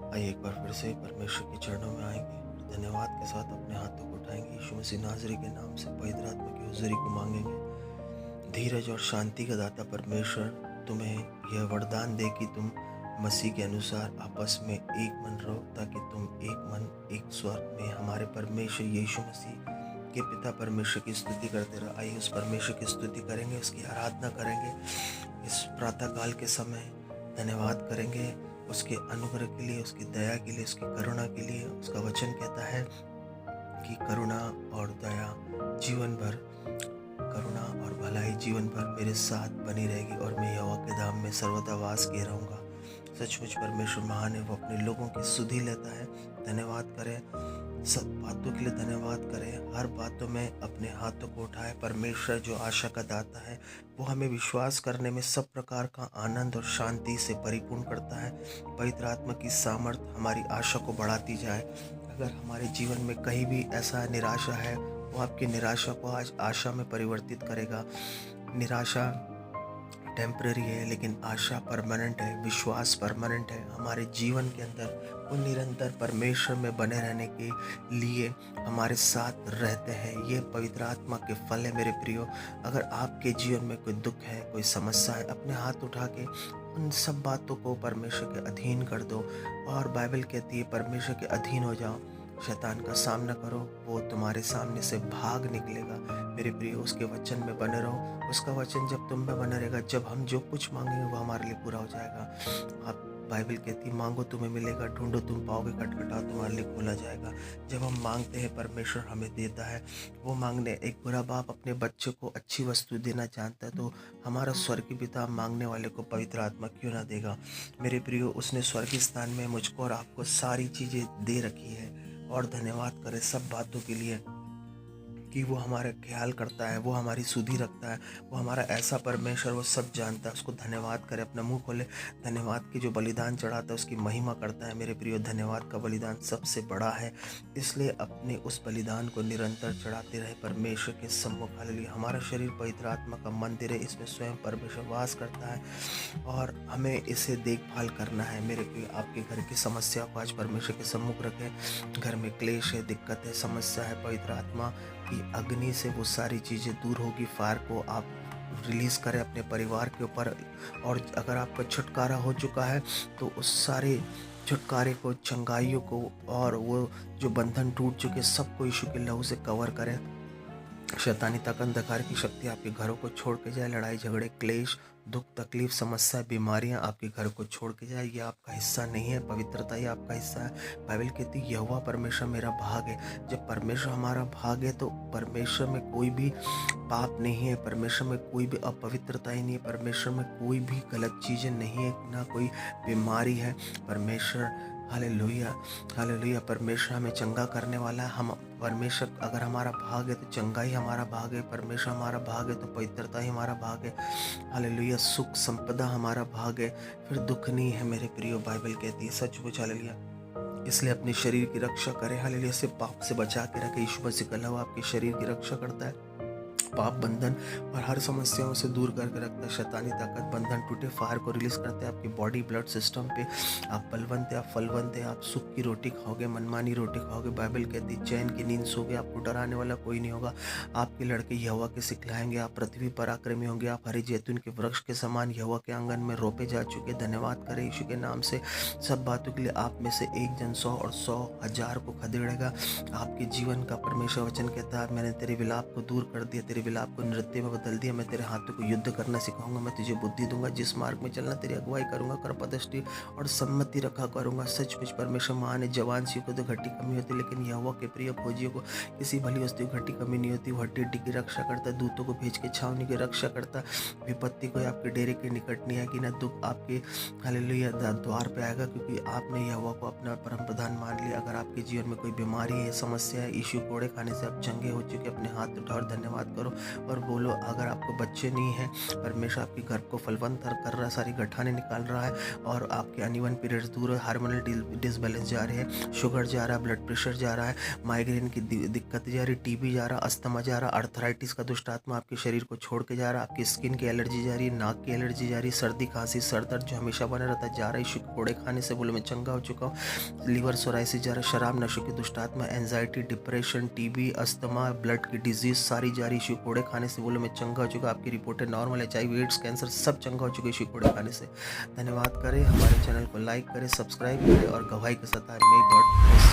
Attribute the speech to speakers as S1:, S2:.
S1: आइए एक बार फिर से परमेश्वर के चरणों में आएंगे, धन्यवाद के साथ अपने हाथों को उठाएंगे, यीशु मसीह नाज़री के नाम से पवित्र आत्मा की हुज़ूरी को मांगेंगे। धीरज और शांति का दाता परमेश्वर तुम्हें यह वरदान दे कि तुम मसीह के अनुसार आपस में एक मन रहो, ताकि तुम एक मन एक स्वर में हमारे परमेश्वर यीशु मसीह के पिता परमेश्वर की स्तुति करते रहो। आइए उस परमेश्वर की स्तुति करेंगे, उसकी आराधना करेंगे। इस प्रातः काल के समय धन्यवाद करेंगे उसके अनुग्रह के लिए, उसकी दया के लिए, उसकी करुणा के लिए। उसका वचन कहता है कि करुणा और दया जीवन भर, करुणा और भलाई जीवन भर मेरे साथ बनी रहेगी और मैं यहोवा के धाम में सर्वदा वास किए रहूँगा। सचमुच परमेश्वर महान है, वो अपने लोगों की सुधि लेता है। धन्यवाद करें, सब बातों के लिए धन्यवाद करें। हर बातों में अपने हाथों को उठाए। परमेश्वर जो आशा का दाता है, वो हमें विश्वास करने में सब प्रकार का आनंद और शांति से परिपूर्ण करता है। पवित्र आत्मा की सामर्थ हमारी आशा को बढ़ाती जाए। अगर हमारे जीवन में कहीं भी ऐसा निराशा है, वो आपकी निराशा को आज आशा में परिवर्तित करेगा। निराशा टेम्पररी है, लेकिन आशा परमानेंट है, विश्वास परमानेंट है। हमारे जीवन के अंदर वो निरंतर परमेश्वर में बने रहने के लिए हमारे साथ रहते हैं। ये पवित्र आत्मा के फल है मेरे प्रियो। अगर आपके जीवन में कोई दुख है, कोई समस्या है, अपने हाथ उठा के उन सब बातों को परमेश्वर के अधीन कर दो। और बाइबल कहती है परमेश्वर के अधीन हो जाओ, शैतान का सामना करो, वो तुम्हारे सामने से भाग निकलेगा। मेरे प्रिय, उसके वचन में बने रहो। उसका वचन जब तुम में बना रहेगा, जब हम जो कुछ मांगेंगे वो हमारे लिए पूरा हो जाएगा। आप बाइबल कहती है मांगो तुम्हें मिलेगा, ढूंढो तुम पाओगे, खटखटाओ तुम्हारे लिए खोला जाएगा। जब हम मांगते हैं परमेश्वर हमें देता है। वो मांगने, एक बुरा बाप अपने बच्चे को अच्छी वस्तु देना चाहता है, तो हमारा स्वर्गीय पिता मांगने वाले को पवित्र आत्मा क्यों ना देगा। मेरे प्रियो, उसने स्वर्गीय स्थान में मुझको और आपको सारी चीज़ें दे रखी है। और धन्यवाद करें सब बातों के लिए कि वो हमारा ख्याल करता है, वो हमारी सुधि रखता है, वो हमारा ऐसा परमेश्वर, वो सब जानता है। उसको धन्यवाद करें, अपना मुंह खोले। धन्यवाद की जो बलिदान चढ़ाता है उसकी महिमा करता है। मेरे प्रियो, धन्यवाद का बलिदान सबसे बड़ा है, इसलिए अपने उस बलिदान को निरंतर चढ़ाते रहे परमेश्वर के सम्मुख। हालेलुया। हमारा शरीर पवित्र आत्मा का मंदिर है, इसमें स्वयं परमेश्वर वास करता है और हमें इसे देखभाल करना है। मेरे प्रियो, आपके घर की समस्या को आज परमेश्वर के सम्मुख रखें। घर में क्लेश है, दिक्कत है, समस्या है, पवित्र आत्मा की अग्नि से वो सारी चीज़ें दूर होगी। फायर को आप रिलीज़ करें अपने परिवार के ऊपर। और अगर आपका छुटकारा हो चुका है तो उस सारे छुटकारे को, चंगाइयों को और वो जो बंधन टूट चुके सबको यीशु के लहू से कवर करें। शैतानी तक अंधकार की शक्ति आपके घरों को छोड़ के जाए। लड़ाई झगड़े, क्लेश, दुख, तकलीफ, समस्या, बीमारियां आपके घर को छोड़ के जाए। ये आपका हिस्सा नहीं है। पवित्रता ही आपका हिस्सा है। बाइबल कहती है यहोवा परमेश्वर मेरा भाग है। जब परमेश्वर हमारा भाग है तो परमेश्वर में कोई भी पाप नहीं है, परमेश्वर में कोई भी अपवित्रता ही नहीं है, परमेश्वर में कोई भी गलत चीज़ें नहीं है, ना कोई बीमारी है। परमेश्वर, हालेलुया, हालेलुया, परमेश्वर हमें चंगा करने वाला है। हम परमेश्वर, अगर हमारा भाग है तो चंगा ही हमारा भाग है। परमेश्वर हमारा भाग है तो पवित्रता ही हमारा भाग है। हालेलुया, सुख संपदा हमारा भाग है, फिर दुख नहीं है। मेरे प्रियो, बाइबल कहती है सचमुच, हालेलुया। इसलिए अपने शरीर की रक्षा करें। हालेलुया, से पाप से बचा के रखें। यीशु मसीह का लहू आपके शरीर की रक्षा करता है, पाप बंधन और हर समस्याओं से दूर करके रखता है। शैतानी ताकत बंधन टूटे, फायर को रिलीज करते हैं आपकी बॉडी, ब्लड सिस्टम पे। आप बलवंत है, आप फलवंत है, आप सुख की रोटी खाओगे, मनमानी रोटी खाओगे। बाइबल कहती है चैन की नींद सोगे, आपको डराने वाला कोई नहीं होगा। आपके लड़के यहोवा के सिखलाएंगे, आप पृथ्वी पर आक्रमी होंगे। आप हरी जैतून के वृक्ष के समान यहोवा के आंगन में रोपे जा चुके। धन्यवाद करें यीशु के नाम से सब बातों के लिए। आप में से एक जन 100 और 100 1000 को खदेड़ेगा। आपके जीवन का परमेश्वर वचन कहता है मैंने तेरे विलाप को दूर कर दिया, तेरे विलाप को नृत्य में बदल दिया। मैं तेरे हाथों को युद्ध करना सिखाऊंगा, मैं तुझे बुद्धि दूंगा, जिस मार्ग में चलना तेरी अगुवाई करूंगा, कृपादृष्टि और सम्मति रखा करूंगा। सचमुच परमेश्वर महान है। जवान सी को तो घटी कमी होती, लेकिन यहोवा के प्रिय खोजियों को किसी भली वस्तु की घटी कमी नहीं होती। वो हड्डी हड्डी की रक्षा करता, दूतों को भेज के छावनी की रक्षा करता। विपत्ति को आपके डेरे के निकट नहीं आएगी, ना दुख आपके, हालेलुया, द्वार पे आएगा, क्योंकि आपने यहोवा को अपना परम प्रधान मान लिया। अगर आपके जीवन में कोई बीमारी है, समस्या है, यीशु कोड़े खाने से आप चंगे हो चुके, अपने हाथ उठाओ और धन्यवाद करो। करो और बोलो अगर आपको बच्चे नहीं हैं, परमेश्वर आपके गर्भ को फलवंत कर रहा है, सारी गठाने निकाल रहा है और आपके अनइवन पीरियड्स दूर है, हार्मोनल डिसबैलेंस जा रहे हैं, शुगर जा रहा है, ब्लड प्रेशर जा रहा है, माइग्रेन की दिक्कत जा रही, टीबी जा रहा, अस्थमा जा रहा, अर्थराइटिस का दुष्ट आत्मा आपके शरीर को छोड़ के जा रहा, आपकी स्किन की एलर्जी जा रही, नाक की एलर्जी जा रही, सर्दी खांसी सर दर्द जो हमेशा बना रहता है जा रहा है, इश्यू कोड़े खाने से बोलो मैं चंगा हो चुका हूँ, लीवर सोराइसिस जा रहा है, शराब नशे की दुष्ट आत्मा, anxiety, depression, TB, asthma, blood की डिजीज सारी जा रही, इश्यू कोड़े खाने से बोलो मैं चंगा हो चुका, आपकी रिपोर्टें नॉर्मल, HIV एड्स कैंसर सब चंगा हो चुके इश्यू कोड़े खाने से। धन्यवाद करें, हमारे चैनल को लाइक करें, सब्सक्राइब करें और गवाही के साथ मे गॉड